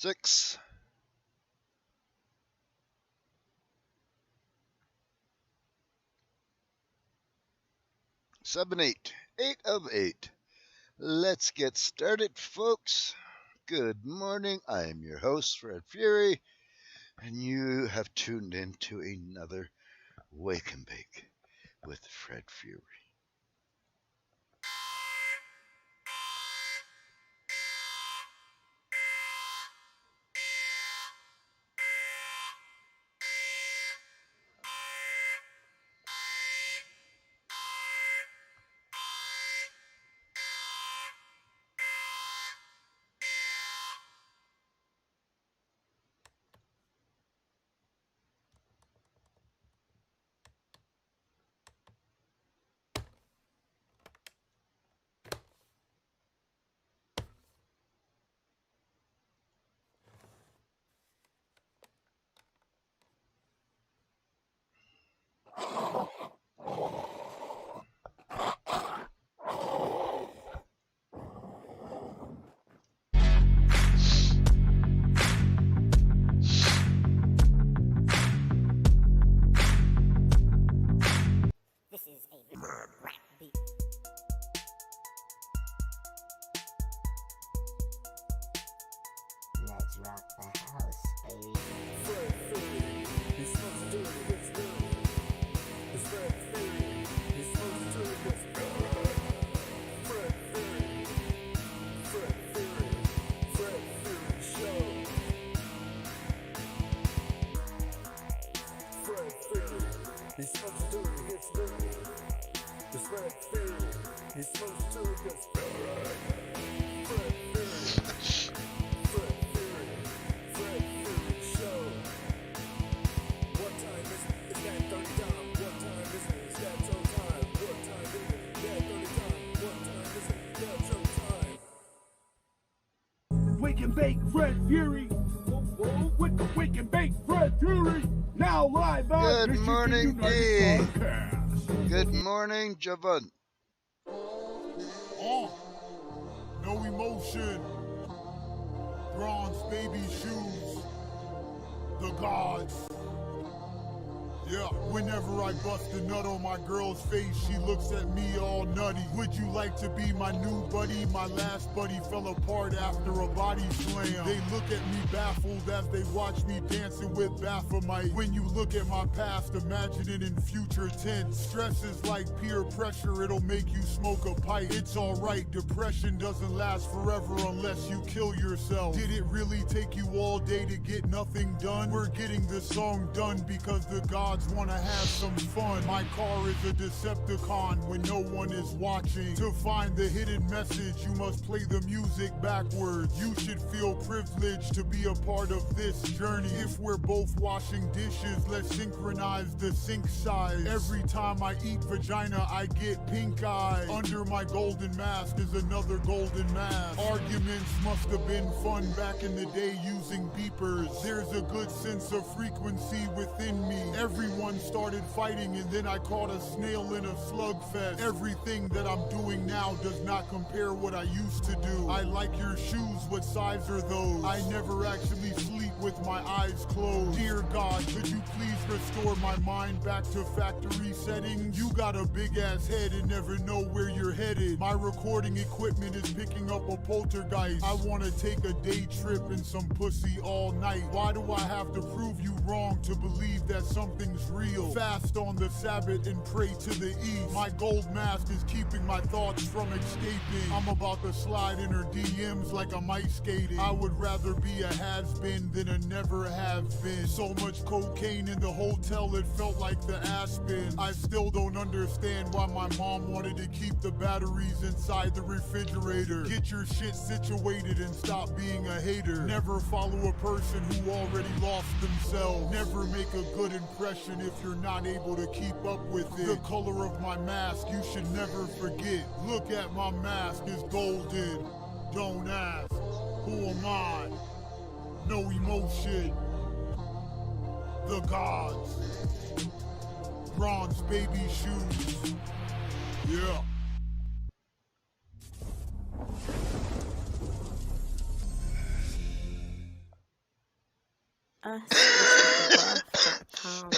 6, 7, 8. 8 of 8. Let's get started, folks. Good morning. I am your host, Fred Fury, and you have tuned in to another Wake and Bake with Fred Fury. This is a rap beat. Let's rock the house, baby. Fred Fury, he's supposed to do it, what's good? It's Fred Fury, he's supposed to do it, what's good? Fred Fury, Fred Fury, Fred Fury Show. Fred Fury, he's supposed to do it, what's good? It's Fred Fury, he's supposed to do it, what's good? Fred Fury. Fred Fury, Fred Fury Show. What time is it? It's that 30 time. What time is it? It's that show time. What time is it? That 30 time. What time is it? That show time. Wake and Bake Fred Fury. With the Wake and Bake Fred Fury. Now live on Good morning, Michigan United Dee. Podcast. Good morning, Javon. Oh, no emotion. Bronze baby shoes. The gods. Yeah, whenever I bust a nut on my girl's face, she looks at me all nutty. Would you like to be my new buddy? My last buddy fell apart after a body slam. They look at me baffled as they watch me dancing with Baphomet. When you look at my past, imagine it in future tense. Stress is like peer pressure, it'll make you smoke a pipe. It's alright, depression doesn't last forever unless you kill yourself. Did it really take you all day to get nothing done? We're getting this song done because the gods wanna have some fun. My car is a Decepticon when no one is watching. To find the hidden message, you must play the music backwards. You should feel privileged to be a part of this journey. If we're both washing dishes, let's synchronize the sink size. Every time I eat vagina, I get pink eye. Under my golden mask is another golden mask. Arguments must have been fun back in the day using beepers. There's a good sense of frequency within me. Everyone started fighting and then I caught a snail in a slugfest. Everything that I'm doing now does not compare what I used to do. I like your shoes, what size are those? I never actually sleep with my eyes closed. Dear God, could you please restore my mind back to factory settings? You got a big ass head and never know where you're headed. My recording equipment is picking up a poltergeist. I wanna take a day trip and some pussy all night. Why do I have to prove you wrong to believe that something's real? Fast on the Sabbath and pray to the east. My gold mask is keeping my thoughts from escaping. I'm about to slide in her DMs like I'm ice skating. I would rather be a has-been than a never have been. So much cocaine in the hotel it felt like the Aspen. I still don't understand why my mom wanted to keep the batteries inside the refrigerator. Get your shit situated and stop being a hater. Never follow a person who already lost themselves. Never make a good impression if you're not able to keep up with it. The color of my mask you should never forget. Look at my mask, it's golden. Don't ask, who am I? No emotion. The gods. Bronze baby shoes. Yeah. us, which is thebuff.com.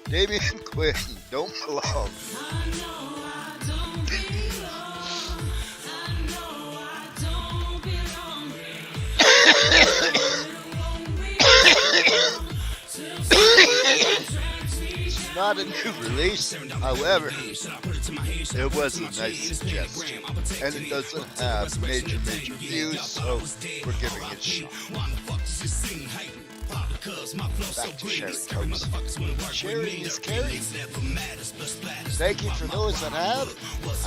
Damian Quinn, don't belong. It's not a new release, however, it was a nice suggestion, and it doesn't have major views, so we're giving it a shot. Back to Sherry Coates. Sherry is Carrie. Thank you for those that have.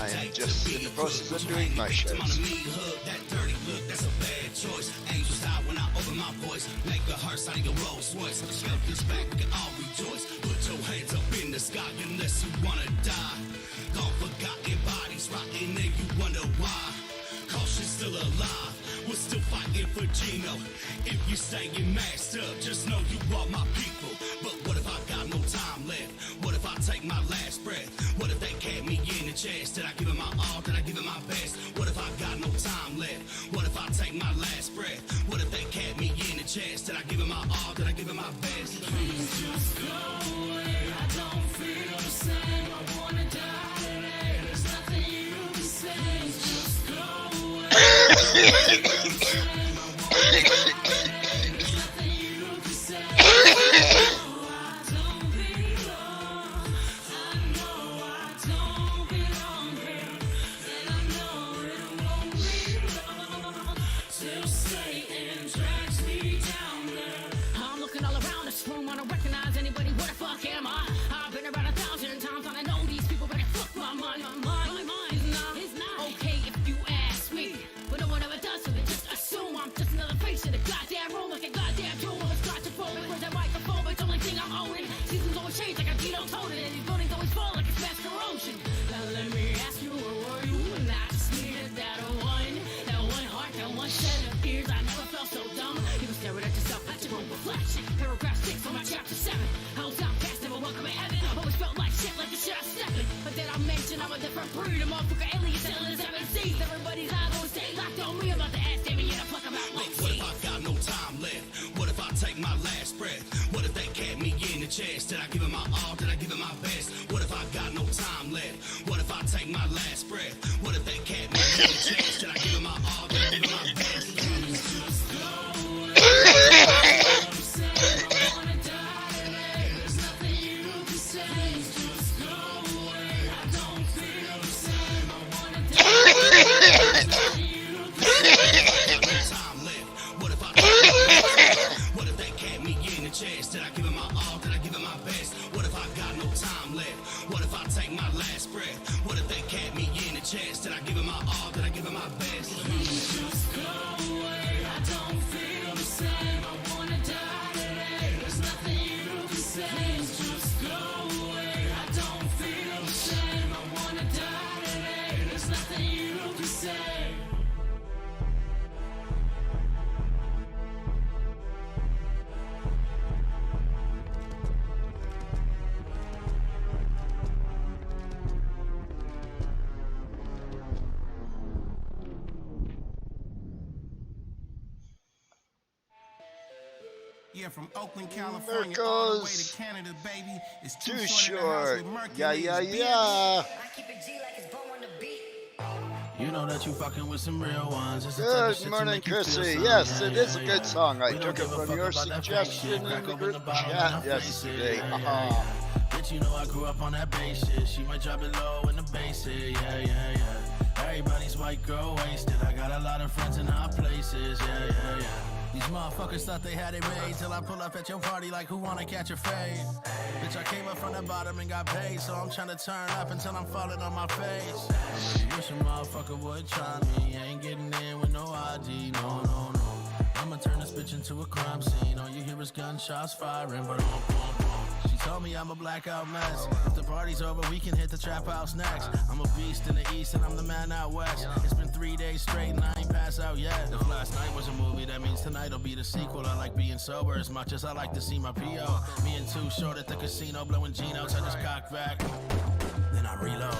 I am just in the process of doing my shows. Caution still alive, we're still fighting for Gino. If you say you're masked up, just know you are my people. But what if I got no time left? What if I take my last breath? What if they kept me in the chest? Did I give it my all? Did I give it my best? What if I got no time left? What if I take my last breath? What if they kept me in the chest? Did I give it my all? Did I give it my best? Please just go away, I don't feel the same. I wanna die today, there's nothing you can say. Just go away. I'm looking all around this room, I don't recognize anybody. What the fuck am I? I've been around 1,000 times, and I know these people better fuck my mind. My mind is not okay if you ask me, but no one ever does, so they just assume I'm just another face in the goddamn room, like a goddamn tomb. I was claustrophobic, where's that microphone? It's the only thing I'm owning. Seasons always change like a keto toted, and these buildings always fall like it's mass corrosion. Now let me ask you, where were you when I just needed that one heart, that one set of ears? I never felt so dumb. You were staring at yourself, at your own reflection. Paragraph 6 on my chapter 7. I was outcast, never welcome in heaven. Always felt like shit, like the shit I stepped in. But then I mentioned I'm a different breed, a motherfucker alien, selling the 7 seas. Everybody's eyes always stay locked on me. I'm about to ask Damien to pluck about like what if I got no time left? What if I take my last breath? What if they kept me in the chest? Did I give it my all? Did I give it my best? What if I got no time left? What if I take my last breath? What if they kept me in the chest? Did I give it my all? Did I give it my best? Just go away. I wanna die today. There's nothing you can say. Just go away. I don't feel the same. I wanna die today. There's nothing you can say. Time left. What if I what if they kept me in the chest? Did I give it my all? Did I give it my best? What if I got no time left? What if I take my last breath? What if they kept me in the chest? Did I give it my all? Did I give it my best? Please just go away. I don't feel the same. I wanna die today. There's nothing you can say. Just go away. I don't feel the same. I wanna die today. There's nothing you can say. Yeah, from Oakland, California, all the way to Canada, baby. It's Too too short. With Mercury, Yeah. I keep it G like it's Bo on the beat. You know that you fucking with some real ones. It's the type of shit Good to morning, make you feel Chrissy. something. Yes, Yeah, it is a yeah, good yeah. song. I We don't took it give a from fuck your about that fake suggestion shit. in Crack the open group the bottle chat and I face it. yesterday. Yeah, yeah, yeah. Bitch, you know I grew up on that bass shit. She might drop it low in the bass hit. Yeah. Everybody's white girl wasted. I got a lot of friends in high places. Yeah. These motherfuckers thought they had it made till I pull up at your party like who wanna catch a fade. Bitch, I came up from the bottom and got paid, so I'm trying to turn up until I'm falling on my face. Wish a motherfucker would try me. Ain't getting in with no ID, no. I'ma turn this bitch into a crime scene. All you hear is gunshots firing, but she told me I'm a blackout mess. If the party's over, we can hit the trap house next. I'm a beast in the east and I'm the man out west. It's been 3 days straight and I ain't passed pass out yet. If last night was a movie, that means tonight'll be the sequel. I like being sober as much as I like to see my P.O. Me and Too Short at the casino blowing Genos. I just cock back, then I reload.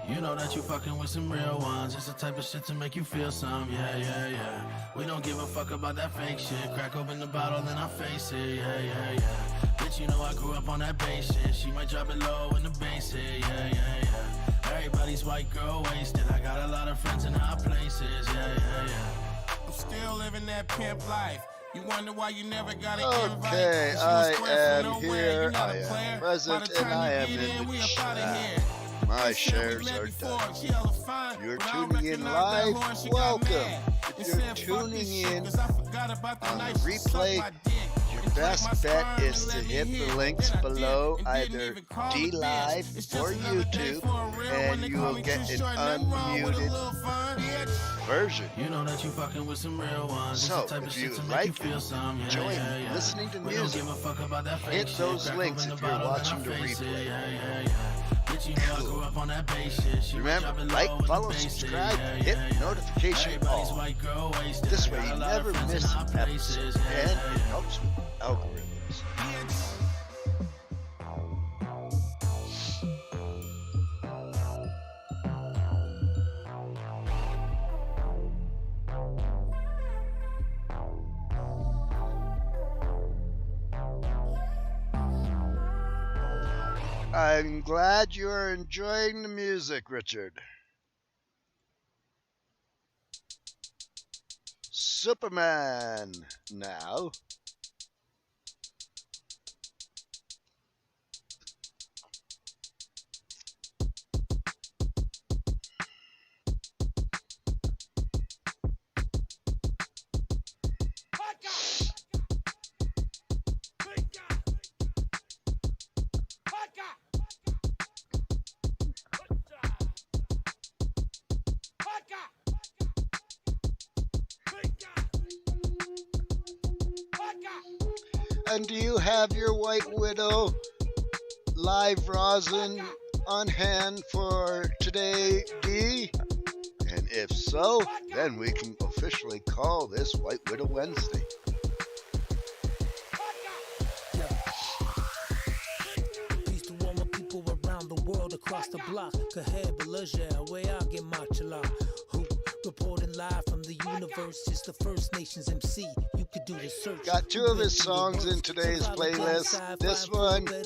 You know that you fucking with some real ones. It's the type of shit to make you feel some, yeah, yeah, yeah. We don't give a fuck about that fake shit. Crack open the bottle, then I face it, yeah, yeah, yeah. Bitch, you know I grew up on that bass shit. She might drop it low in the bass hit, yeah, yeah, yeah. Everybody's white girl wasted. I got a lot of friends in high places, yeah, yeah, yeah. I'm still living that pimp life. You wonder why you never got an invite. Okay, I am here, I am present, and I am in the chat. My shares are done. You're tuning in live, welcome. If you're tuning in on the replay, your best bet is to hit the links below, either D-Live or YouTube, and you will get an unmuted version. You know that you fucking with some real ones. So, if you like enjoying listening to music, hit those links if you're watching the replay. Cool. Remember, like, follow, subscribe, hit notification all. This way you never miss an episode, and it helps with algorithms. I'm glad you are enjoying the music, Richard. Superman now. And do you have your White Widow live rosin on hand for today, D? And if so, then we can officially call this White Widow Wednesday. Peace to all my people around the world, across the block. Kahed, Balaja, where I get my chala. Reporting live from the universe, just the First Nations MC. You could do the search. Got two of his songs in today's playlist. This one and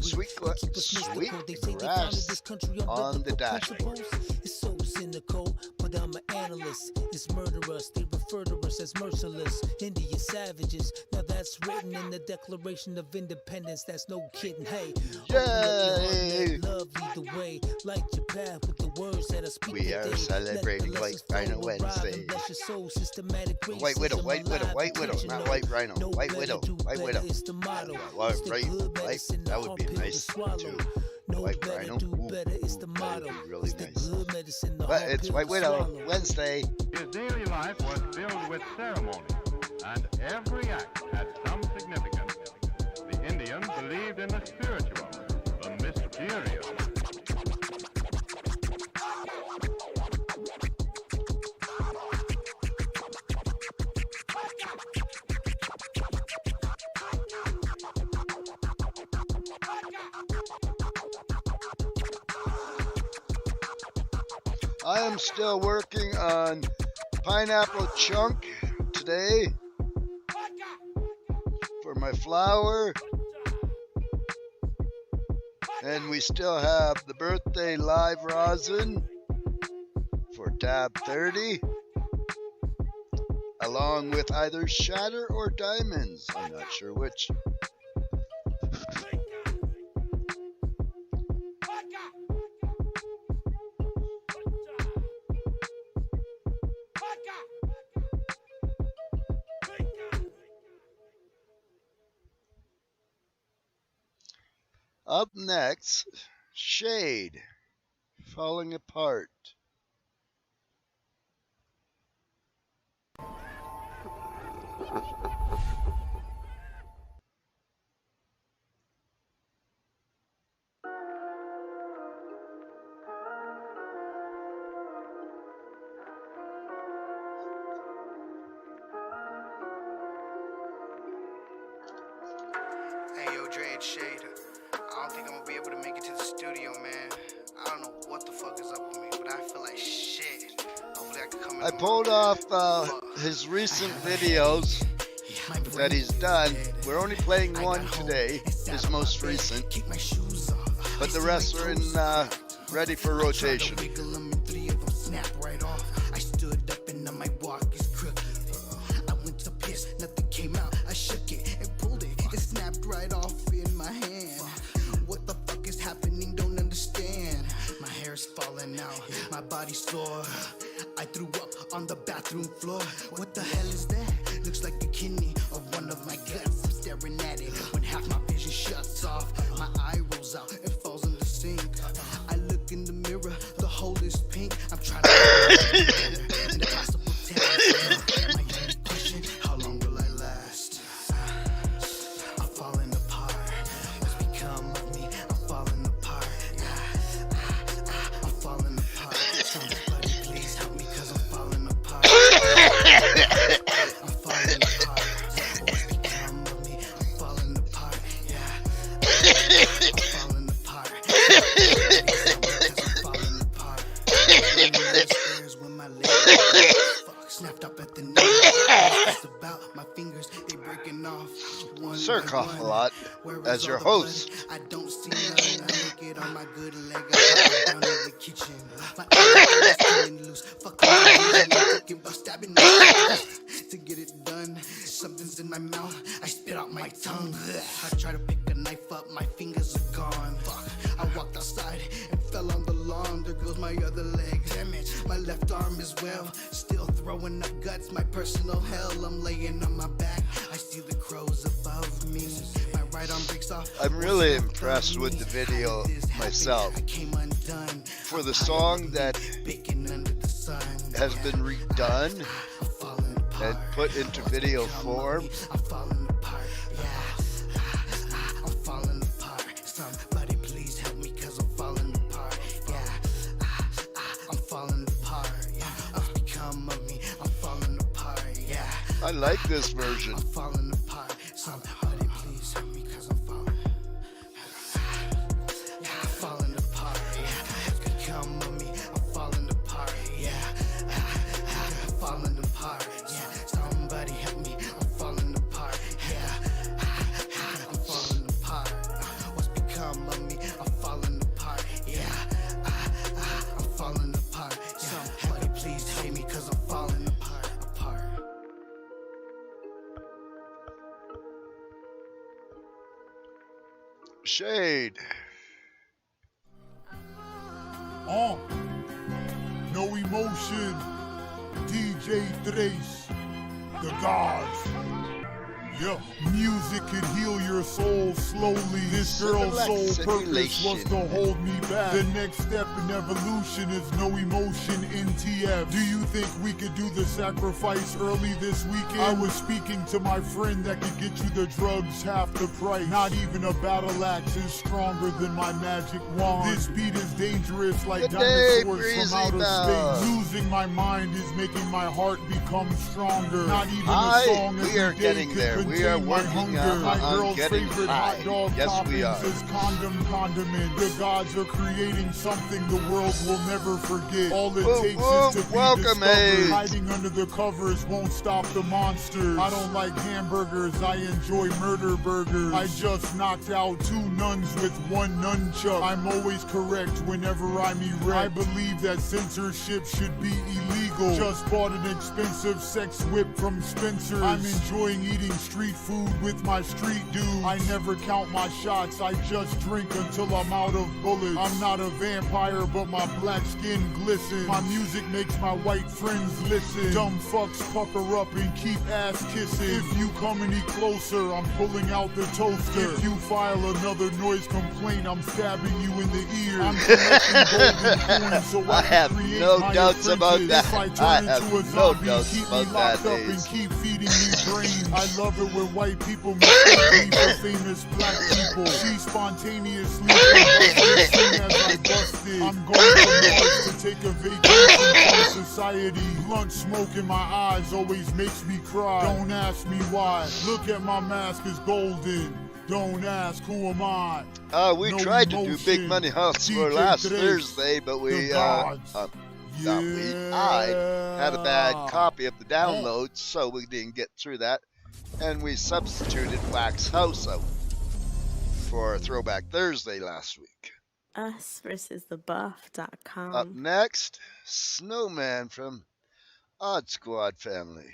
Sweet Grass on the Dashboard. It's so cynical, but I'm an analyst. It's murderous, they refer to us as merciless. Indian savages, now that's written in the Declaration of Independence. That's no kidding. Hey, yay! Love lead the way, light your path with the words that I speak. We are celebrating White Rhino Wednesday. White Widow, White Widow, White Widow, not White Rhino, White Widow, White Widow. Right, that would be nice too. White Rhino, ooh, that would be really nice. But it's White Widow Wednesday. His daily life was filled with ceremony, and every act had some significance. The Indians believed in the spiritual, the mysterious. I am still working on Pineapple Chunk today for my flour. And we still have the birthday live rosin for tab 30, along with either shatter or diamonds. I'm not sure which. Up next, Shade, Falling Apart. Shade, I don't think I'm gonna be able to make it to the studio, man. I don't know what the fuck is up with me, but I feel like shit. Hopefully I can come in I tomorrow. pulled off his recent videos that he's done. We're only playing one today, his most recent, but the rest are in ready for rotation. I stood up and now my walk is crooked. I went to piss, nothing came out. I shook it and pulled it. It snapped right off in my hand. What the fuck is happening? Don't understand. My hair's falling out, my body's sore. I threw up on the bathroom floor. What the hell is that? Looks like the kidney of one of my guts. I'm staring at it when half my vision shuts off. My eye rolls out and falls in the sink. I look in the mirror, the hole is pink. I'm trying to impossible task. My only question, how long will I last? I'm falling apart. What's become of me? I'm falling apart. I'm falling apart. Somebody please help me, cause I'm falling apart. I'm falling apart. What's become of me? I'm falling apart. I'm falling apart. I'm falling apart. When my legs snapped up at the knee. It's about my fingers, they breaking off. Sir Cough-a-Lot, as your host. I don't see nothing. I make it on my good leg. I down in the kitchen. My eyes coming loose. Fuck I'm thinking about stabbing myself to get it done. Something's in my mouth. I spit out my tongue. I try to pick a knife up. My fingers are gone. Fuck. I walked outside and fell on the lawn. There goes my other leg. Damn it. My left arm as well. Still throwing up guts. My personal hell. I'm laying on my back. I see the crows above me. My right arm breaks off. I'm really impressed with the video myself. I came undone. For the song that Baking under the sun. has been redone I'm falling apart. and put into video form, I'm falling apart. Yeah. I'm falling apart. Somebody please help me, cause I'm falling apart. Yeah. I'm falling apart. Yeah. What's become of me? I'm falling apart. Yeah. I like this version. I'm falling apart. Somebody please help me, cause I'm falling. Yeah, I'm falling apart. Yeah. What's become of me? I'm falling apart. Yeah. I'm falling apart. Yeah. Somebody help me. I'm falling apart. Yeah. I'm falling apart. What's become of me? I'm falling apart. Yeah. I'm falling apart. Somebody please help me, cause I'm falling apart. Shade. No emotion. DJ Trace. The gods. Yeah. Music can heal your soul slowly. This girl's sole purpose was to hold me back. The next step in evolution is no emotion NTF. Do you think we could do the sacrifice early this weekend? I was speaking to my friend that could get you the drugs half the price. Not even a battle axe is stronger than my magic wand. This beat is dangerous like dinosaurs from outer space. Losing my mind is making my heart become stronger. Not even a song We are every day getting could there. We are contain my working hunger. My on girl's getting favorite high. hot dog Yes, we are. toppings is condiment. The gods are creating something the world will never forget. All it takes is to be welcome, discovered. Ace. Hiding under the covers won't stop the monsters. I don't like hamburgers, I enjoy murder burgers. I just knocked out 2 nuns with 1 nunchuck. I'm always correct whenever I'm erect. I believe that censorship should be illegal. Just bought an expensive sex whip from Spencer's. I'm enjoying eating street food with my street dudes. I never count my shots, I just drink until I'm out of bullets. I'm not a vampire, but my black skin glistens. My music makes my white friends listen. Dumb fucks pucker up and keep ass kissing. If you come any closer, I'm pulling out the toaster. If you file another noise complaint, I'm stabbing you in the ear. I'm collecting golden coins so I have can create no my doubts about apprentice. that. If I I turn have into a no zombie, doubts keep about me locked that, up and Ace. keep feeding me brains. I love it when white people mistake me for famous black people. She spontaneously combusted as I busted. I'm going to Mars to take a vacation from society. Blunt smoke in my eyes always makes me cry. Don't ask me why. Look at my mask, it's golden. Don't ask who am I. We No tried to do Big emotion. Money Hustler DJ last Drake, Thursday, but the gods. I had a bad copy of the download, so we didn't get through that. And we substituted Wax House out for Throwback Thursday last week. Us versus the buff.com. Up next, Snowman from Odd Squad family.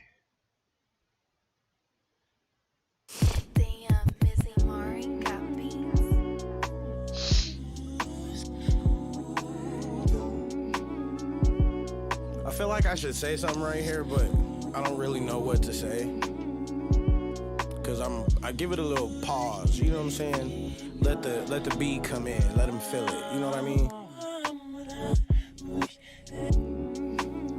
I feel like I should say something right here, but I don't really know what to say. Cause I give it a little pause, you know what I'm saying? Let the beat come in, let them feel it, you know what I mean?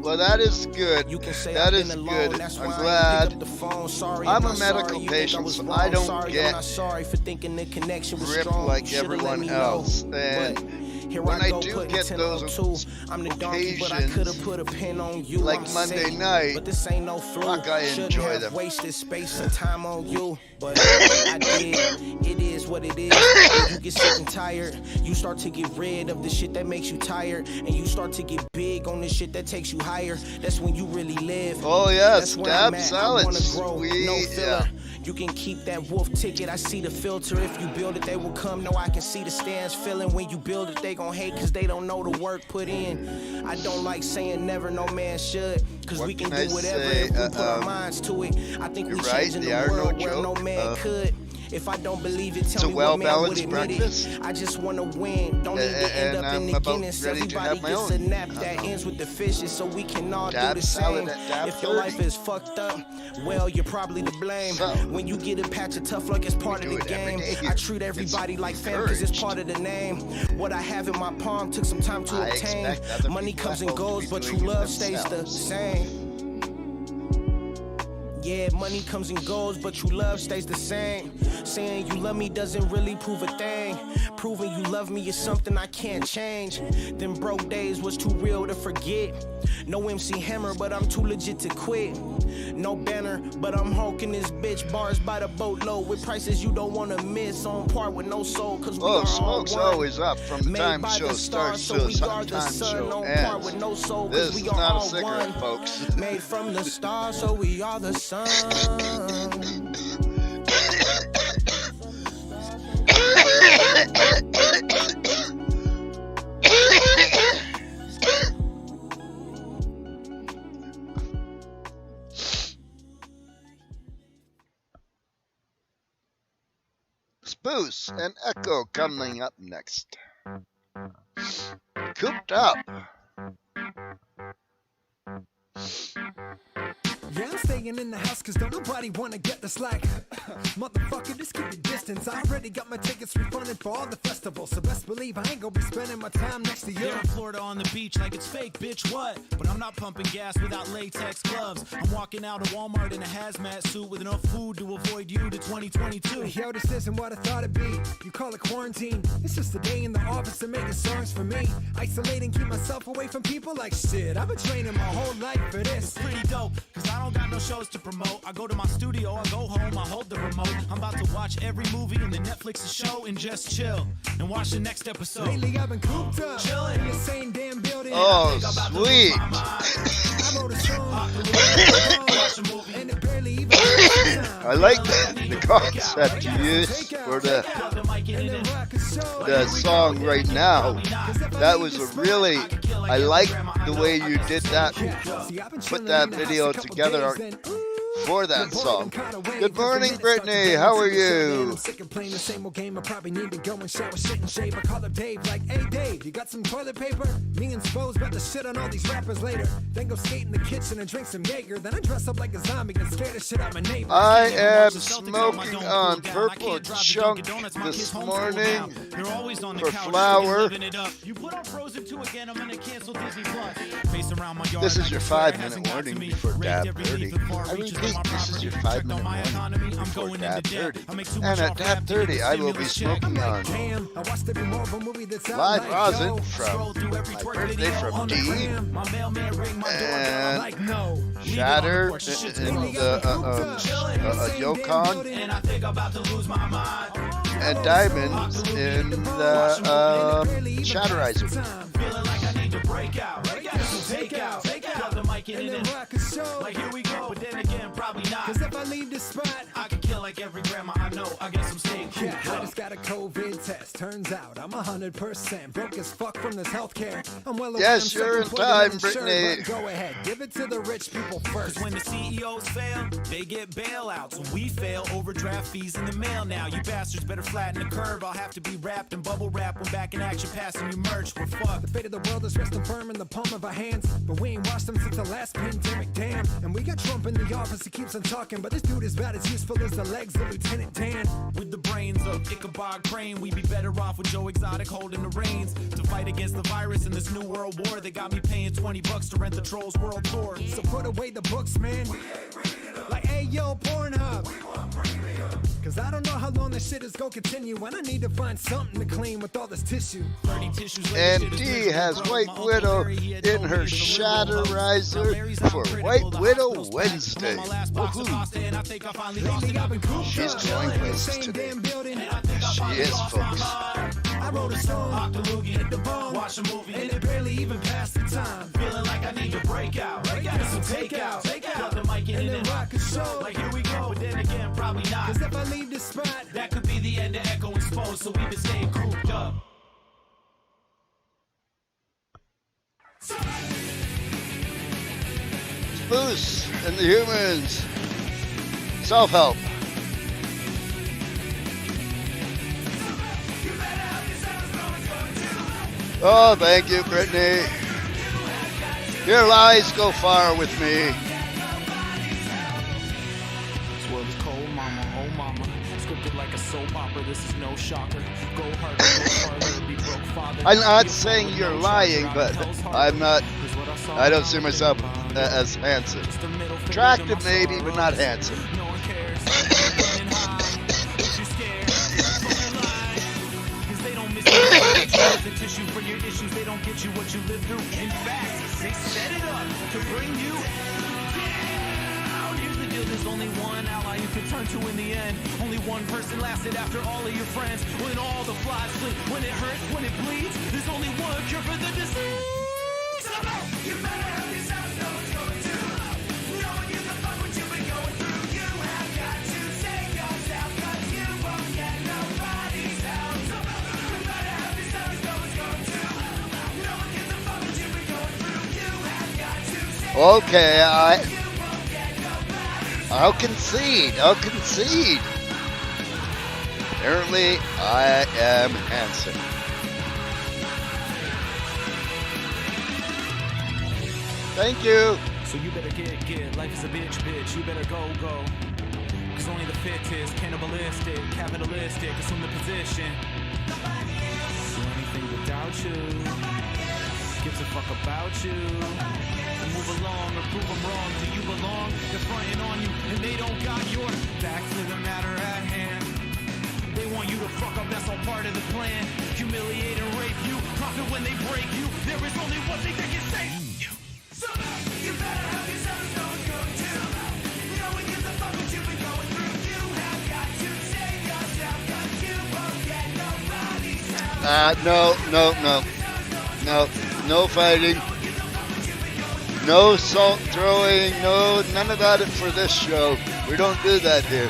Well, that is good. You can say that I've is been good. alone, that's I'm why I glad. pick up the phone. Sorry, I'm I'm a not medical sorry. You think patient, was so wrong. I don't sorry, get I'm not sorry for thinking the connection was ripped strong. like Should've let everyone me else. know. And But here when I I go, do putting get 10 those on 2. I'm the donkey, but I could have put a pin on you. like I'm Monday sick, night, but this ain't no flu. fuck, I Shouldn't enjoy have them. wasted space and time on you, but I did. It is what it is. When you get sick and tired, you start to get rid of the shit that makes you tired, and you start to get big on the shit that takes you higher. That's when you really live. Oh yeah, That's where I'm stab at. salad. I wanna grow, Sweet. no filler. Yeah. You can keep that wolf ticket, I see the filter. If you build it, they will come. No, I can see the stands filling. When you build it, they gon' hate cause they don't know the work put in. I don't like saying never, no man should. Cause What we can can I do whatever say? if we put our minds to it. I think we You're right, changing they the are no world where no joke. man could. If I don't believe it, It's tell a me what man would well-balanced admit breakfast. it. I just wanna win, don't need to end And up in I'm the about Guinness. ready to Everybody have my gets a own. nap that ends with the fishes, so we can all Dab do the salad same. at dab If your 30. life is fucked up, well, you're probably to blame. So, when you get a patch of tough luck, it's part of do the it every game. day I here. treat everybody It's like fam cause it's encouraged. part of the name. What I have in my palm took some time to I obtain. expect other Money people comes at and home to goes, be but true doing it love stays the themselves. same. Yeah, money comes and goes, but true love stays the same. Saying you love me doesn't really prove a thing. Proving you love me is something I can't change. Them broke days was too real to forget. No MC Hammer, but I'm too legit to quit. No banner, but I'm hulking this bitch. Bars by the boatload with prices you don't wanna miss. On par with no soul, cause we Oh, are all smoke's one. always up from the Made time by show the starts stars, to so the we are the time sun. show On par ends. with no soul, This cause is we are not a all cigarette, one. folks. Made from the stars, so we are the sun. Spruce and Echo coming up next. Cooped up. Yeah, I'm staying in the house cause don't nobody wanna get the slack. Motherfucker, just keep your distance. I already got my tickets refunded for all the festivals, so best believe I ain't gonna be spending my time next to you. Here in Florida on the beach like it's fake, bitch, what? But I'm not pumping gas without latex gloves. I'm walking out of Walmart in a hazmat suit with enough food to avoid you to 2022. Yo, this isn't what I thought it'd be. You call it quarantine. It's just a day in the office and making songs for me. Isolating, keep myself away from people like shit. I've been training my whole life for this. It's pretty dope, cause I don't got no shows to promote. I go to my studio, I go home, I hold the remote. I'm about to watch every movie in the Netflix show and just chill and watch the next episode. Lately I've been cooped up, chilling in the same damn building. Oh, sweet. I wrote a song, and it barely even I like the concept you used for the song right now. That was a really, I like the way you did that, put that video together for that song. Good morning, Brittany. How are you? I'm sick of playing the same old game. I probably need to go and shower, shit and shave. I call up Dave like, hey Dave, you got some toilet paper? Me and Spo's about to shit on all these rappers later. Then go skate in the kitchen and drink some Jaeger. Then I dress up like a zombie and scare the shit out of my neighbor. I am smoking on purple chunk this morning for flour. This is your 5-minute warning before dab 30. I read Pete, this is your 5-minute warning before Dab 30. And at Dab 30, I will be smoking on live rosin from my birthday from D and Shatter and Yukon and Diamonds in the Shatterizer. And then rock a show. Like here we go, but then again, probably not. Cause if I leave this spot, I can kill like every grandma I know. I guess I'm staying cool. Yeah, I just got a COVID test. Turns out I'm 100% broke as fuck from this healthcare. I'm well aware. Yes, you're in time, Brittany. Go ahead, give it to the rich people first. Cause when the CEOs fail, they get bailouts. When we fail, overdraft fees in the mail now. You bastards better flatten the curve. I'll have to be wrapped in bubble wrap when back in action passing you merch. We're fucked. The fate of the world is resting firm in the palm of our hands. But we ain't washed them since the last pandemic, damn. And we got Trump in the office, he keeps on talking, but this dude is about as useful as the legs of Lieutenant Dan. With the brains of Ichabod Crane, we'd be better off with Joe Exotic holding the reins to fight against the virus in this new world war. They got me paying $20 to rent the Trolls World Tour. So put away the books, man. Like, hey, yo, Pornhub. Cause I don't know how long this shit is gonna continue, and I need to find something to clean with all this tissue. And D has White Widow in her Shatterizer for White Widow Wednesday. Woohoo! She's going places today. She is, folks. I wrote a song, hit the bone, watch a movie, and it barely even passed the time. Feeling like I need to break out, get some takeout, cut the mic in and then rock a show. Like here we go, but then again, probably not. Cause if I leave this spot, that could be the end of Echo Exposed, so we've been staying cooped up. Boost and the Humans. Self-help. Oh, thank you, Brittany. Your lies go far with me. This world is cold, mama, oh mama. Scripted like a soap opera, this is no shocker. Go harder, go harder, be broke father. I'm not saying you're lying, but I'm not. I don't see myself as handsome. Attractive maybe, but not handsome. No one cares. The tissue for your issues, they don't get you what you live through. In fact, they set it up to bring you down. Here's the deal, there's only one ally you can turn to in the end. Only one person lasted after all of your friends. When all the flies split, when it hurts, when it bleeds, there's only one cure for the disease. You better help yourself, no one's going to. No one gives a fuck what you've been going through. You have got to save yourself, cause you won't get nobody's help. You better help yourself, no one's going to. No one gives a fuck what you've been going through. You have got to save Okay, I'll concede. I'll concede. Apparently, I am handsome. Thank you. So you better get. Life is a bitch. You better go. Cause only the fittest, cannibalistic, capitalistic, assume the position. Do anything without you. Gives a fuck about you. And move along or prove them wrong. Do you belong? They're fronting on you and they don't got your back to the matter at hand. They want you to fuck up, that's all part of the plan. Humiliate and rape you, profit when they break you. There is only one thing that can save you. So you better help yourself, no one's going to. No one gives a fuck what you've been going through. You have got to save yourself, cause you won't get nobody's help. No fighting. No salt throwing. No, none of that for this show. We don't do that here.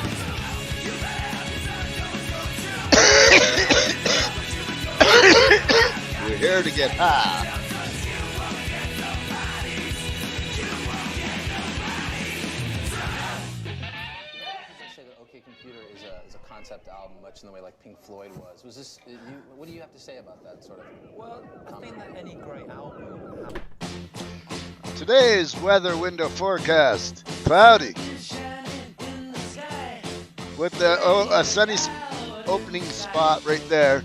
We're here to get high. Concept album, much in the way like Pink Floyd was. Was this? What do you have to say about that sort of? Well, I think that any great album. Today's weather window forecast: cloudy, with a sunny opening spot right there,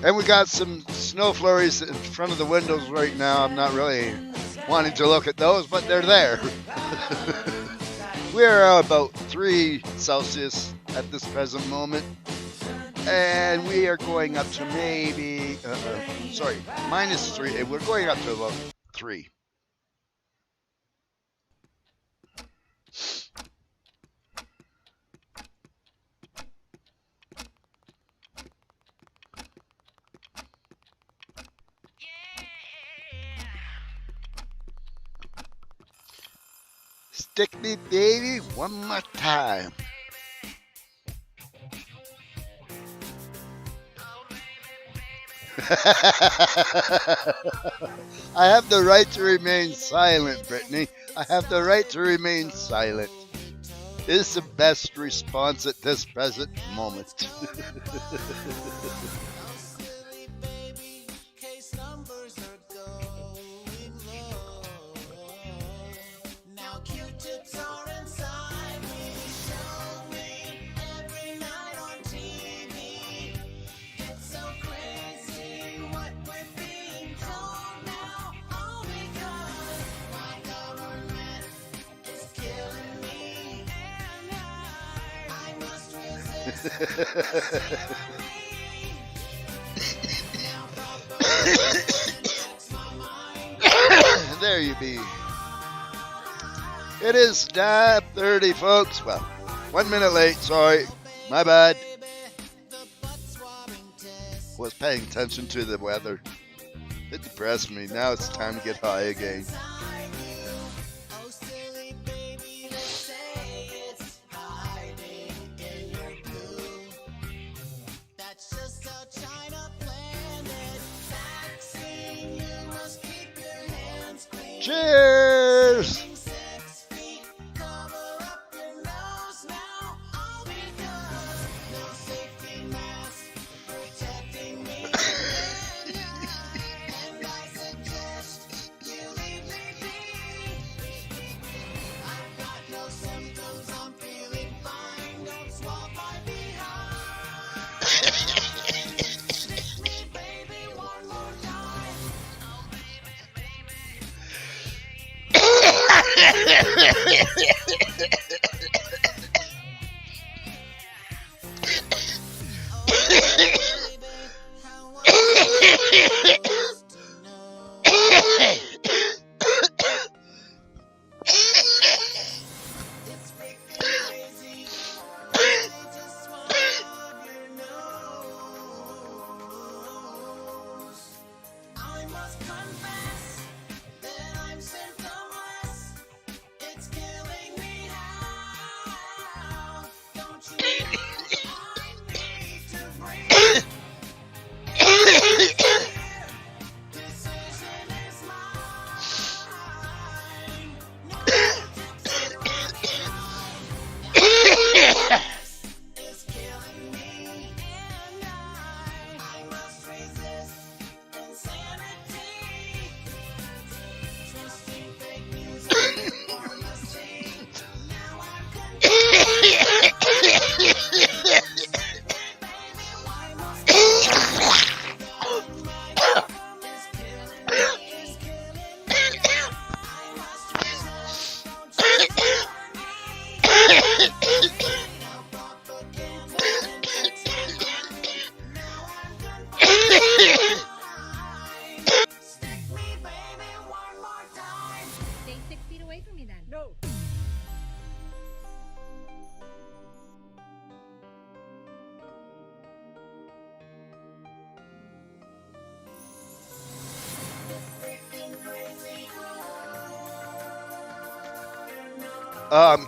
and we got some snow flurries in front of the windows right now. I'm not really wanting to look at those, but they're there. We're about 3 Celsius at this present moment. And we are going up to maybe, -3. We're going up to about 3. Stick me, baby, one more time. I have the right to remain silent, Brittany. I have the right to remain silent. It is the best response at this present moment. There you be. It is 9:30, folks. Well, 1 minute late. Sorry, my bad. Was paying attention to the weather. It depressed me. Now it's time to get high again. Cheers!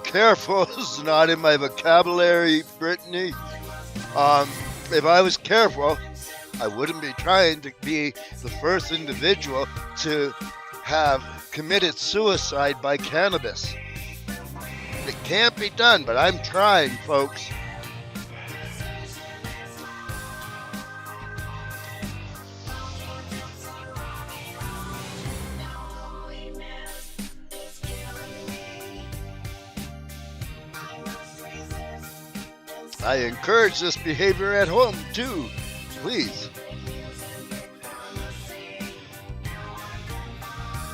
Careful is not in my vocabulary, Brittany. If I was careful, I wouldn't be trying to be the first individual to have committed suicide by cannabis. It can't be done, but I'm trying, folks. I encourage this behavior at home too, please.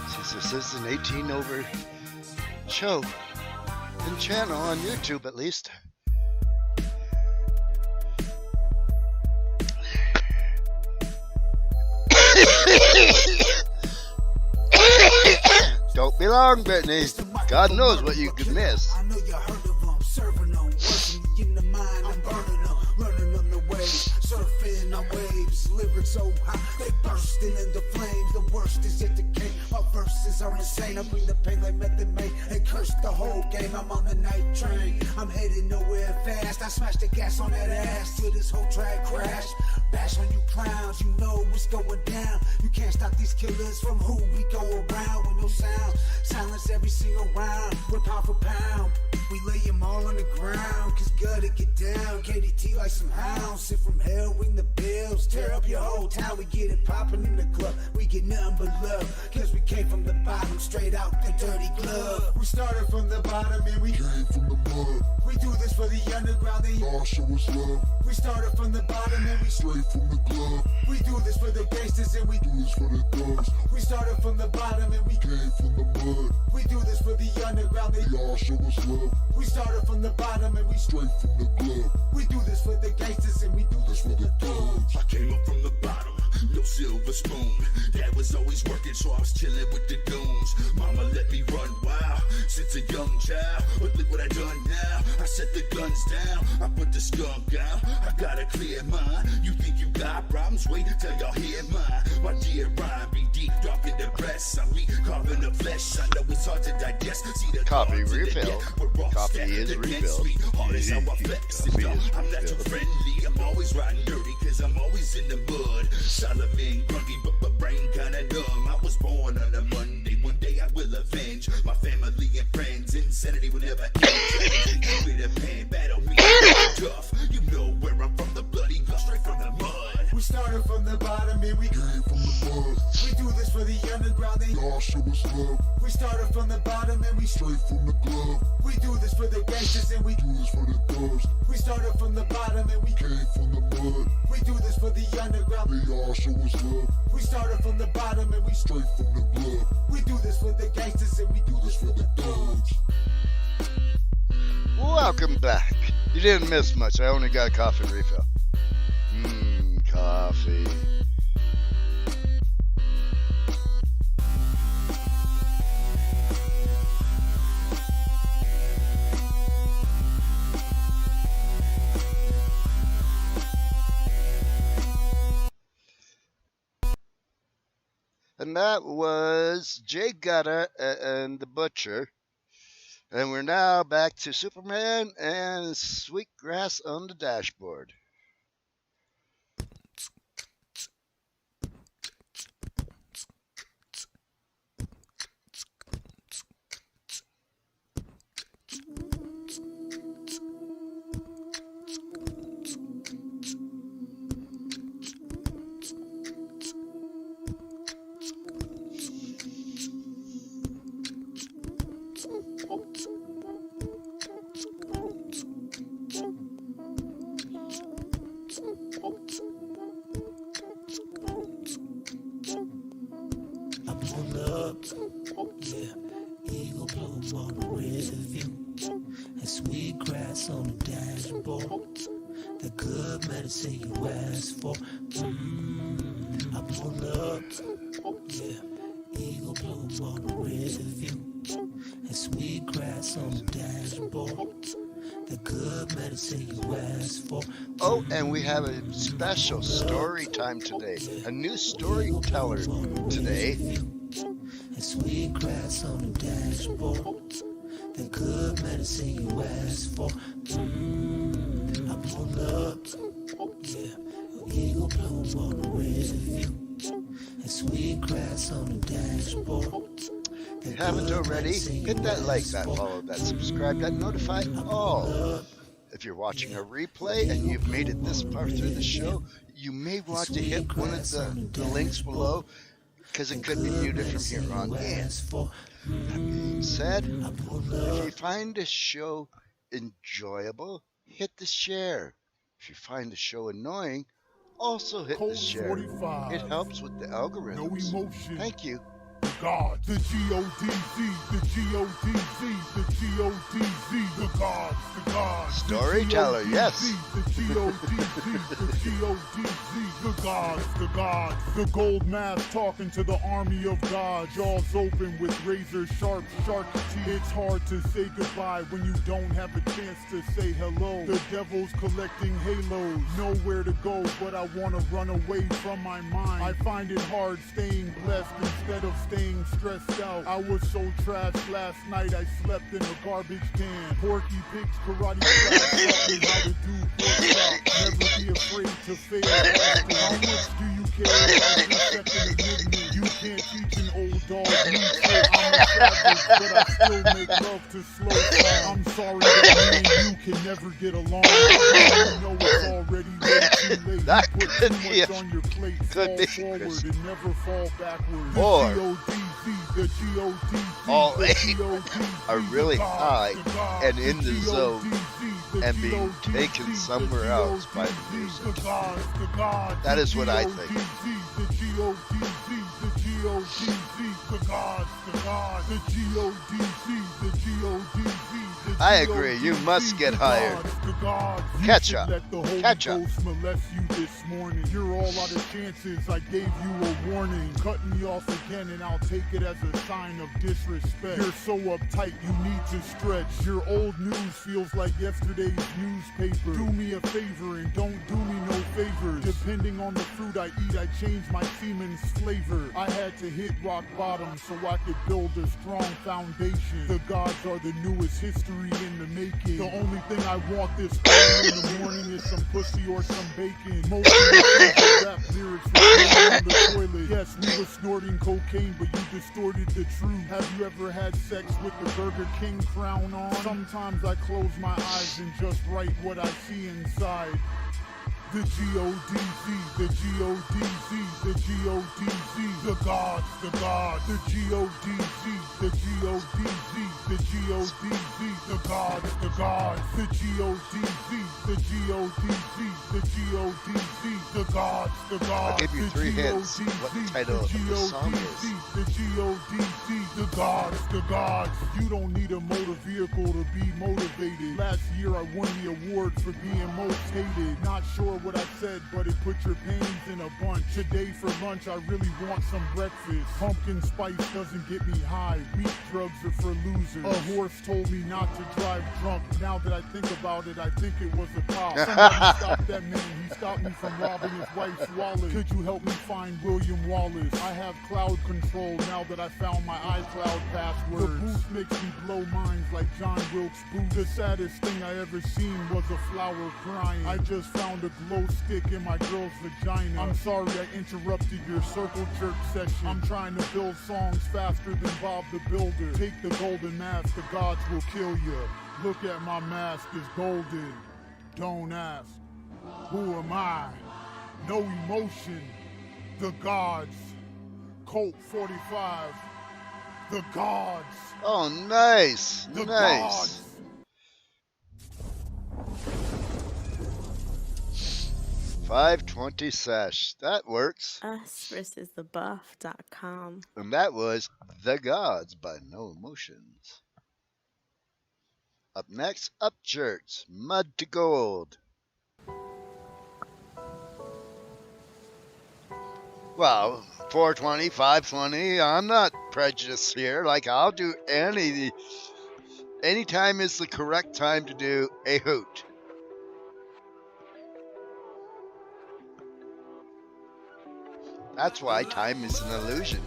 Since this is an 18 over show, and channel on YouTube at least. Don't be long, Brittany. God knows what you could miss. I know you heard of them, serving them, working me in the mind, I'm burning them, learning them the ways, surfing on waves, lyrics so hot, they bursting into flames, the worst is yet to came, my verses are insane, I bring the pain like Method Man, and curse the whole game, I'm on the night train, I'm heading nowhere fast, I smash the gas on that ass, till this whole track crash, bash on you clowns, you know what's going down, you can't stop these killers from who we go around with no sound, silence every single round, we're pound for pound, we lay them all on the ground, cause gotta get down, KDT like some hounds, sit from hell, ring the bells, tear up your whole town, we get it poppin' in the club, we get nothing but love, cause we came from the bottom, straight out the dirty glove, we started from the bottom and we came from the mud, we do this for the underground, they all show us love, we started from the bottom and we straight from the glove, we do this for the gangsters and we do this for the thugs, we started from the bottom and we came from the mud, we do this for the underground, they all show us love, we started from the bottom and we straight from the glove, we do this for the gangsters and we do this for the thugs. I came up from the bottom, no silver spoon. Dad was always working, so I was chilling with the goons. Mama let me run wild since a young child, but look what I done now. I set the guns down, I put the skunk out. I got a clear mind. You think you got problems? Wait till y'all hear mine. My dear rhyme be deep, dark in the breast. I'm weak, carving the flesh. I know it's hard to digest. See the Coffee refill. Coffee is refilled. Hard as how I flex. I'm not too friendly. I'm always riding dirty, cause I'm always in the mud. Solomon grungy, but brain kinda numb. I was born on a Monday. One day I will avenge my family and friends. Insanity will never end. With a pen, battle me tough. You know where I'm from, the bloody guts straight from the mud. We started from the bottom and we came from the mud. We do this for the underground, they all show us love. We started from the bottom and we straight from the glove. We do this for the gangsters and we do this for the thugs. We started from the bottom and we came from the mud. We do this for the underground, they all show us love. We started from the bottom and we straight from the glove. We do this for the gangsters and we do this for the thugs. Welcome back. You didn't miss much. I only got a coffee refill. Coffee. And that was Jay Gutter and the Butcher. And we're now back to Superman and Sweetgrass on the dashboard. Oh, and we have a special story time today. A new storyteller today. And sweet grass on the dashboard. The good medicine you asked for. I pull up. Yeah. Eagle bloom on the rear view. And sweet grass on the dashboard. If you haven't already, hit that like, that follow, that subscribe, that notify all. If you're watching a replay and you've made it this far through the show, you may want to hit one of the links below because it could be muted from here on in. That being said, if you find this show enjoyable, hit the share. If you find the show annoying, also hit the share. It helps with the algorithms. No emotion. Thank you. the gods, the G-O-D-Z, the G-O-D-Z, the G-O-D-Z, the gods, the gods. Storyteller, yes. The G-O-D-Z, the G-O-D-Z, the gods, the gods. The gold mask talking to the army of gods. Jaws open with razor sharp shark teeth. It's hard to say goodbye when you don't have a chance to say hello. The devil's collecting halos. Nowhere to go, but I want to run away from my mind. I find it hard staying blessed instead of staying stressed out. I was so trashed last night, I slept in a garbage can. Porky Pig's karate class taught me how to do pork chop. Never be afraid to fail. How much do you care about your second amendment? You can't teach an old dog new trick. I'm a savage, but I still make love to slow song. I'm sorry that me and you can never get along. You know it's already way too late. That You put could too be much on your plate. could be, Fall forward Chris. and never fall backward. The Or G-O-D-Z, the G-O-D-Z, all the eight G-O-D-Z, are really the high gods, the gods, and in the zone G-O-D-Z, the and being G-O-D-Z, taken somewhere else by the music. the gods, the gods, That the is what I think. G-O-D-Z, the G-O-D-Z, the G-O-D-Z, the gods, the gods, the G-O-D-Z, the G-O-D-Z, the I agree, you must get hired. the gods. You Catch should up. let the Holy Catch up. Ghost molest you this morning. You're all out of chances. I gave you a warning. Cut me off again and I'll take it as a sign of disrespect. You're so uptight, you need to stretch. Your old news feels like yesterday's newspaper. Do me a favor and don't do me no favors. Depending on the fruit I eat, I change my semen's flavor. I had to hit rock bottom so I could build a strong foundation. The gods are the newest history in the making. The only thing I want this early in the morning is some pussy or some bacon. Most of the rap lyrics were thrown on the toilet. Yes, we were snorting cocaine, but you distorted the truth. Have you ever had sex with the Burger King crown on? Sometimes I close my eyes and just write what I see inside. The G-O-D-Z, the G-O-D-Z, the G-O-D-Z, the gods, the gods, the G-O-D-Z, the G-O-D-Z, the G-O-D-Z, the gods, the gods, the G-O-D-Z, the G-O-D-Z, the G-O-D-Z, the gods, the gods. I'll give you 3 hints what the title of the song is. The G-O-D-Z, the gods, the gods. You don't need a motor vehicle to be motivated. Last year I won the award for being most hated. Not sure what I said, but it put your pains in a bunch. Today for lunch I really want some breakfast. Pumpkin spice doesn't get me high. Weak drugs are for losers. A horse told me not to drive drunk. Now that I think about it, I think it was a cop. Somebody stop that man. He stopped me from robbing his wife's wallet. Could you help me find William Wallace? I have cloud control now that I found my iCloud password. The booth makes me blow minds like John Wilkes Booth. The saddest thing I ever seen was a flower crying. I just found a glow stick in my girl's vagina. I'm sorry I interrupted your circle jerk session. I'm trying to build songs faster than Bob the Builder. Take the golden mask, the gods will kill you. Look at my mask, it's golden. Don't ask, who am I? No emotion, the gods. Colt 45, the gods. Oh, nice. The Nice. gods. 520 Sesh. That works. Us versus the buff.com. And that was The Gods by No Emotions. Up next, Upchurch, Mud to Gold. Well, 420, 520, I'm not prejudiced here. Like, I'll do any time is the correct time to do a hoot. That's why time is an illusion.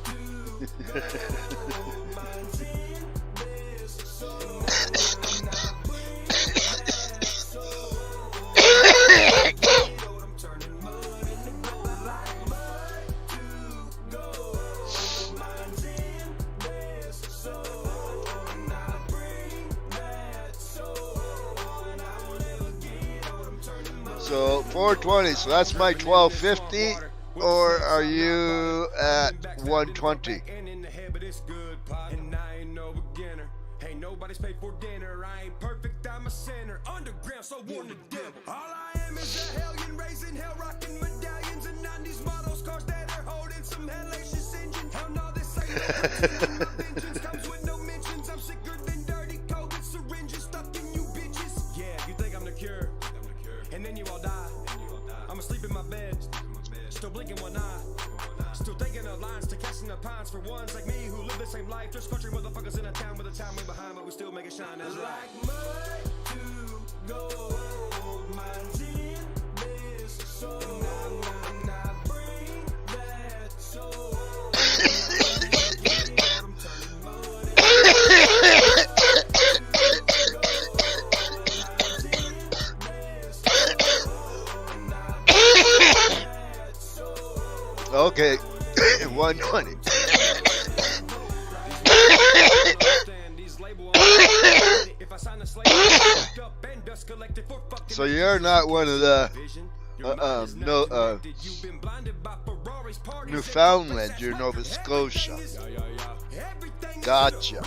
So 420, so that's my 1250. Or are you at 120? Nobody's paid for dinner. I ain't perfect, I'm a sinner. Underground, so warn the devil. All I am is a hellion, raising hell, rocking medallions and 90s models, cars that are holding some hellacious engine. Hell no, this ain't Yeah, you think I'm the cure, and then you all die. I'm asleep in my bed, still blinking one eye. Still thinking of lines to casting the pines for ones like me who live the same life. Just country motherfuckers in a town with a time way behind, but we still make it shine. That's right. Like mud to gold, mine's in this soul. And I bring that soul. Okay, 120. So you're not one of the Newfoundland, you're Nova Scotia. Gotcha.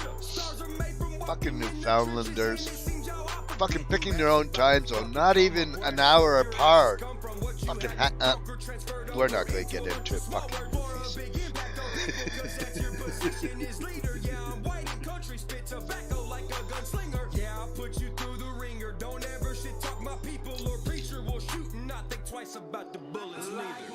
Fucking Newfoundlanders. Fucking picking their own time zone, not even an hour apart. Fucking we're not gonna get into fucking movies. Yeah, I'll put you through the ringer. Don't ever shit talk my people or preacher will shoot and not think twice about the bullets neither.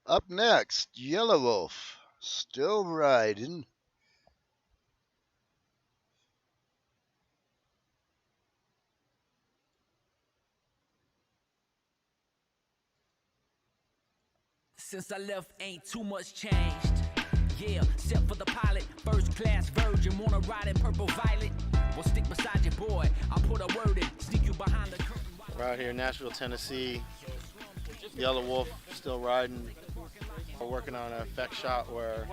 Up next, Yellow Wolf, still riding. Since I left, ain't too much changed. Yeah, except for the pilot, first class virgin, wanna ride in purple violet. Well, stick beside your boy, I'll put a word in, sneak you behind the curtain. We're out here in Nashville, Tennessee. Yellow Wolf, still riding. We're working on an effect shot where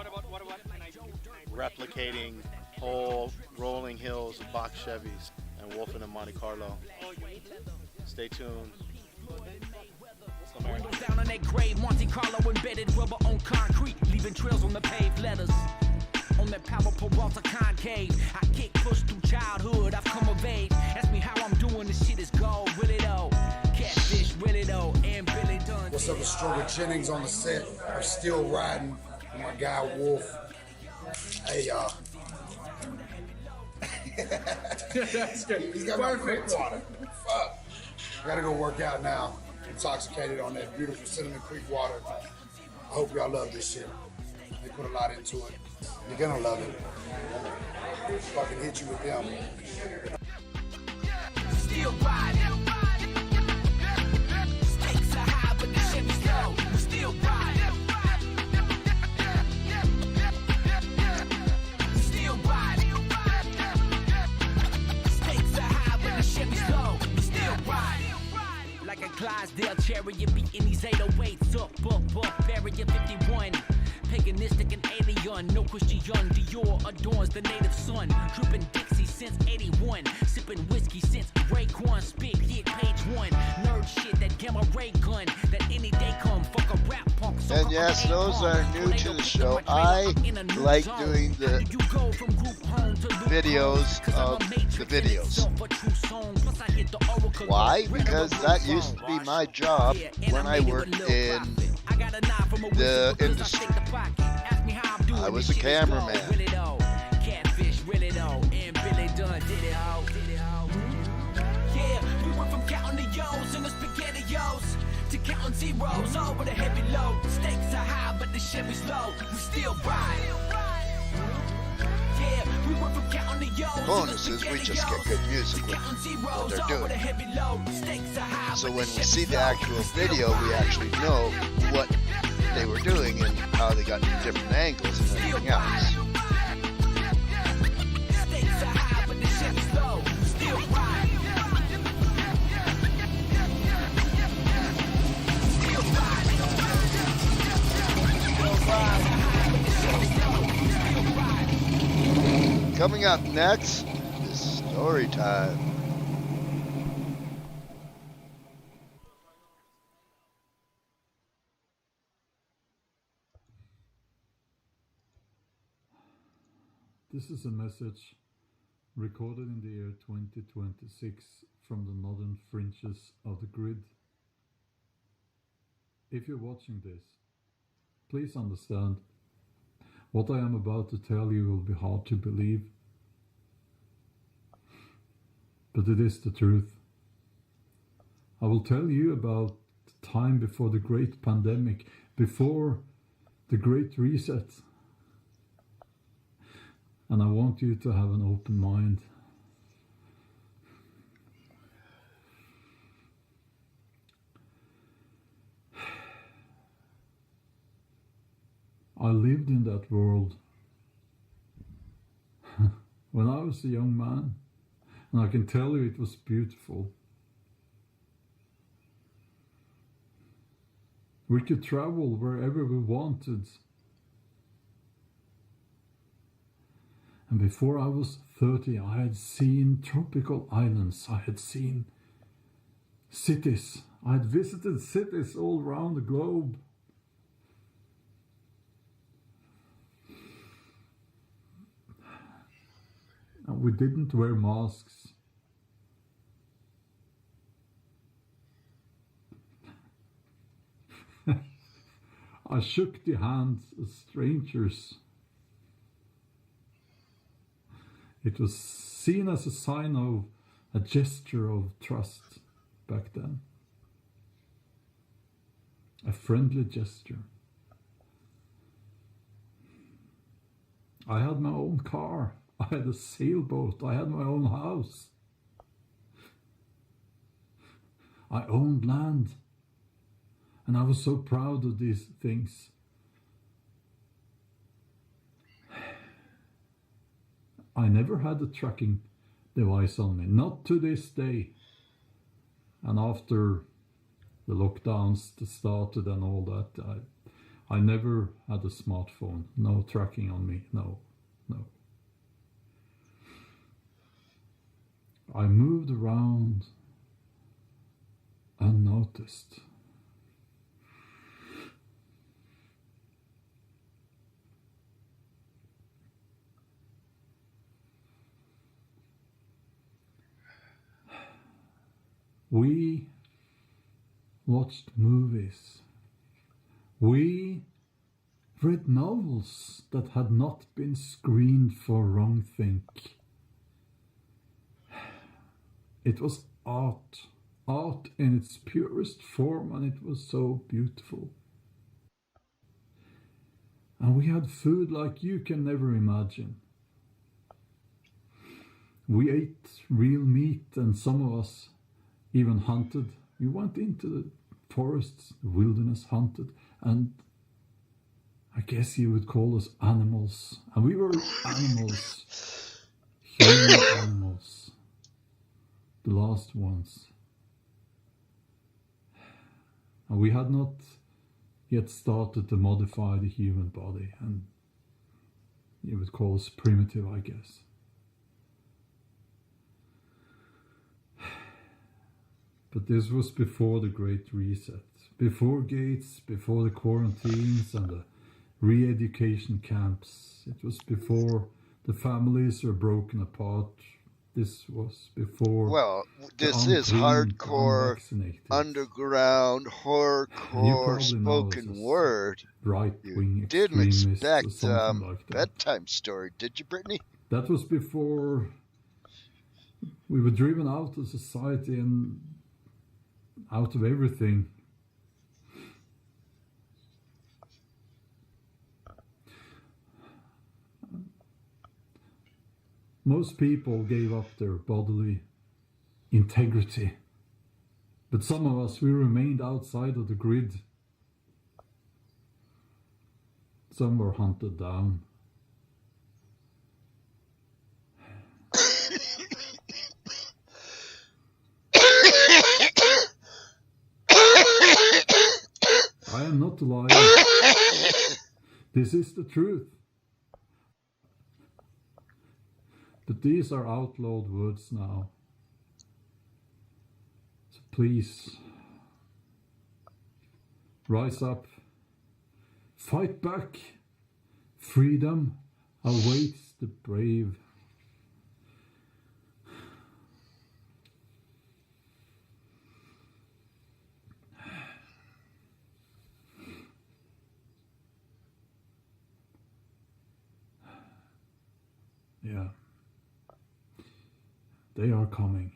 replicating whole rolling hills of box Chevys and wolfing in Monte Carlo. Stay tuned. Windows down on that gray Monte Carlo embedded rubber on concrete, leaving trails on the paved letters. On that power Peralta concave, I kick push through childhood, I've come of age. Ask me how I'm doing, this shit is gold, really though. Catfish, really though, and Billy Dunn. What's up, it's Stroger Jennings on the set. I'm still riding with my guy Wolf. Hey y'all. That's good. He's got my quick water. Fuck. I gotta go work out now. Intoxicated on that beautiful Cinnamon Creek water. I hope y'all love this shit. They put a lot into it. You're gonna love it. Fucking hit you with them. Still riding. Stakes are high, but the Chevy's low. Still riding. Still riding. Stakes are high, but the Chevy's low. Still riding. Like a Clydesdale chariot beating these 808s up, barrier 51. Paganistic and alien, no Christian Dior adorns the native sun. Dripping Dixie since 81, sipping whiskey since Raekwon spit hit page 1. Nerd shit, that gamma ray gun, that any day come, fuck a rap punk. And yes, those are new to the show. I like doing the videos of the videos. Why? Because that used to be my job when I worked in the industry. I was a cameraman. Catfish, really though, and Billy Dunn did it all. Yeah, we went from counting the O's and the SpaghettiOs to counting zeros over the heavy load. Stakes are high, but the Chevy's low. We still ride. Yeah, we went from counting the O's. Bonus is we just get good music with what they're doing. So when we see the actual video, we actually know what they were doing and how they got different angles and everything else. Coming up next is story time. This is a message recorded in the year 2026 from the northern fringes of the grid. If you're watching this, please understand what I am about to tell you will be hard to believe, but it is the truth. I will tell you about the time before the great pandemic, before the great reset. And I want you to have an open mind. I lived in that world when I was a young man, and I can tell you it was beautiful. We could travel wherever we wanted. And before I was 30, I had seen tropical islands. I had seen cities. I had visited cities all around the globe. And we didn't wear masks. I shook the hands of strangers. It was seen as a sign of a gesture of trust back then. A friendly gesture. I had my own car. I had a sailboat. I had my own house. I owned land. And I was so proud of these things. I never had a tracking device on me, not to this day. And after the lockdowns that started and all that, I never had a smartphone, no tracking on me, no. I moved around unnoticed. We watched movies. We read novels that had not been screened for wrongthink. It was art in its purest form, and it was so beautiful. And we had food like you can never imagine. We ate real meat, and some of us even hunted. We went into the forests, the wilderness, hunted, and I guess you would call us animals. And we were animals, human animals, the last ones. And we had not yet started to modify the human body, and you would call us primitive, I guess. But this was before the Great Reset, before Gates, before the quarantines and the re-education camps. It was before the families were broken apart. This was before. Well, this is hardcore, underground, horrorcore spoken word. Right-wing Didn't expect like bedtime story, did you, Brittany? That was before we were driven out of society and out of everything. Most people gave up their bodily integrity, but some of us, we remained outside of the grid. Some were hunted down. I am not lying. This is the truth. But these are outlawed words now. So please, rise up, fight back. Freedom awaits the brave. Yeah. They are coming.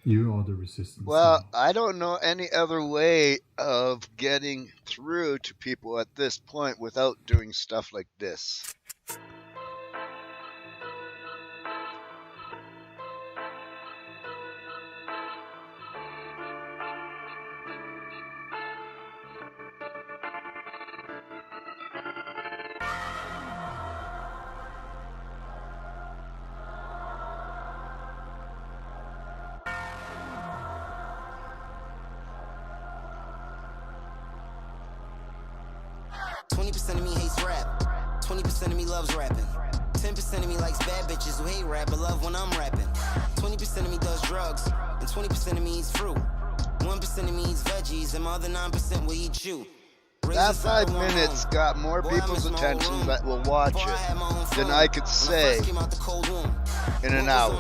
You are the resistance. Well, now. I don't know any other way of getting through to people at this point without doing stuff like this. Of me hates rap, 20% of me loves rapping, 10% of me likes bad bitches who hate rap but love when I'm rapping, 20% of me does drugs, and 20% of me eats fruit, 1% of me eats veggies, and my other 9% will eat you. That 5 minutes got more people's attention that will watch it than I could say in an hour.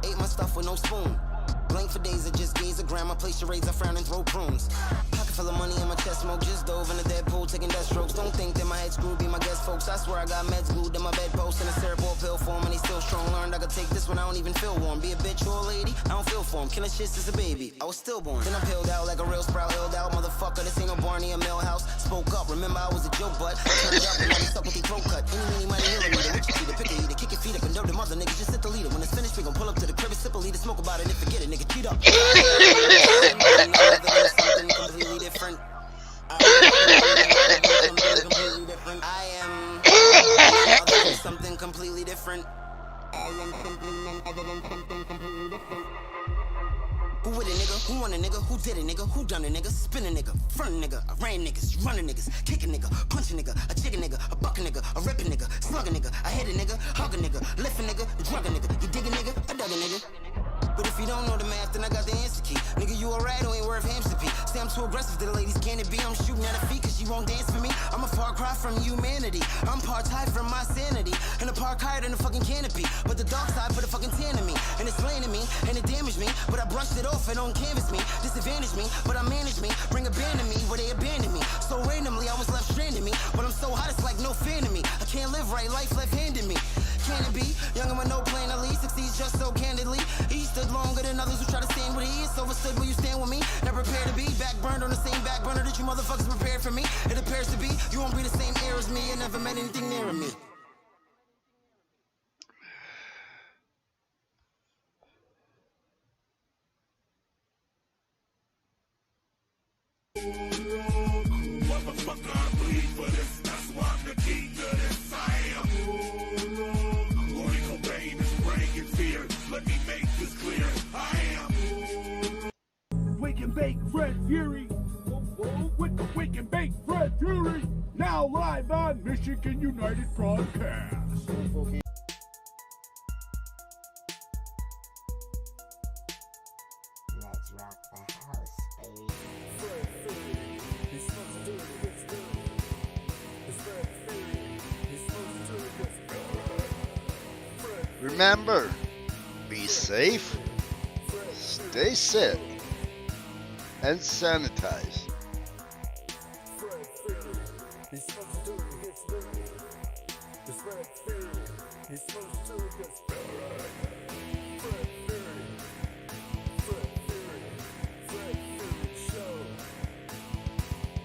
Ate my stuff with no spoon. Blank for days, I just gaze at grandma, place charades, I frown and throw prunes. Pocket full of money in my chest, smoke, just dove in the dead pool, taking death strokes. Don't think that my head's screwed, be my guest, folks. I swear I got meds glued to my bedpost in a cerebral pill form, and they still strong. Learned I could take this when I don't even feel warm. Be a bitch or a lady, I don't feel for him. Killing shit since a baby, I was stillborn. Then I peeled out like a real sprout, held out. Motherfucker, this ain't no Barney or Millhouse. Spoke up, remember I was a joke, but turned up and now they stuck with the throat cut. Any, meeny, miny, millimeter, what you see, the pick a eater, kick your feet up and nerve the mother, niggas just sit the leader. When it's finished, we gon' pull up to the crib and sip a leader, smoke about it and forget it, nigga, cheat up. Something completely different. I am something completely different. Who with a nigga? Who want a nigga? Who did a nigga? Who done a nigga? Spin a nigga, front a nigga, I ran niggas, run a niggas, kick a nigga, punch a nigga, a chicken nigga, a buck a nigga, a rip a nigga, slug a nigga, I hit a nigga, hug a nigga, lift a nigga, drug a nigga, you dig a nigga, I dug a nigga. But if you don't know the math, then I got the answer key. Nigga, you a rat who ain't worth hamster pee. Say I'm too aggressive to the ladies, can it be? I'm shooting at her feet cause she won't dance for me. I'm a far cry from humanity. I'm part tied from my sanity. And a park higher than a fucking canopy. But the dark side put a fucking tan in me. And it's slanted me, and it damaged me. But I brushed it off and don't canvas me. Disadvantage me, but I manage me. Bring a band to me where they abandoned me. So randomly I was left stranded me. But I'm so hot it's like no fan of me. I can't live right, life left-handed me. Can it be? Younger with no plan to lead, succeeds just so candidly. He stood longer than others who try to stand what he is. Overstood, will you stand with me? Never prepared to be back burned on the same back burner that you motherfuckers prepared for me. It appears to be, you won't be the same air as me. You never met anything near me. Motherfucker, I bleed for this. That's why I'm the king of this. I am. Let me make this clear. I am. Wake and bake Fred Fury. With the Wake and bake Fred Fury. Now live on Michigan United broadcast. Let's rock the house, baby. Fred Fury. He's supposed to do it, he gets dirty. It's Fred Fury. He's supposed to do it, he gets dirty. Remember, be safe, stay sick, and sanitize. Fred Fury. He's supposed to do it, he gets dirty. It's Fred Fury. He's supposed to do it, he gets dirty. Fred Fury. Fred Fury. Fred Fury show.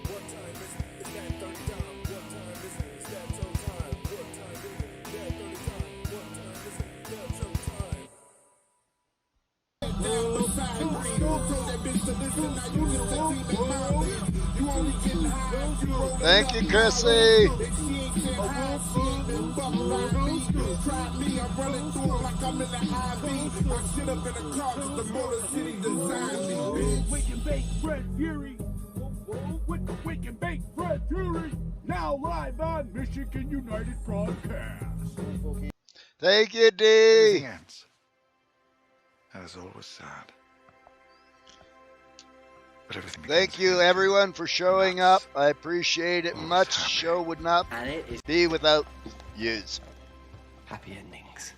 What time is it? It's that 30 time. What time is it? It's that show time. What time is it? That 30 time. What time is it? That show time. Thank you, Chrissy. Wake and bake Fred Fury. Roll with the wake and bake Fred Fury, now live on Michigan United broadcast. Thank you, D. Everything ends. That is always sad. But everything Thank you, everyone, for showing up. I appreciate it much. Show would not be without yous. Happy endings.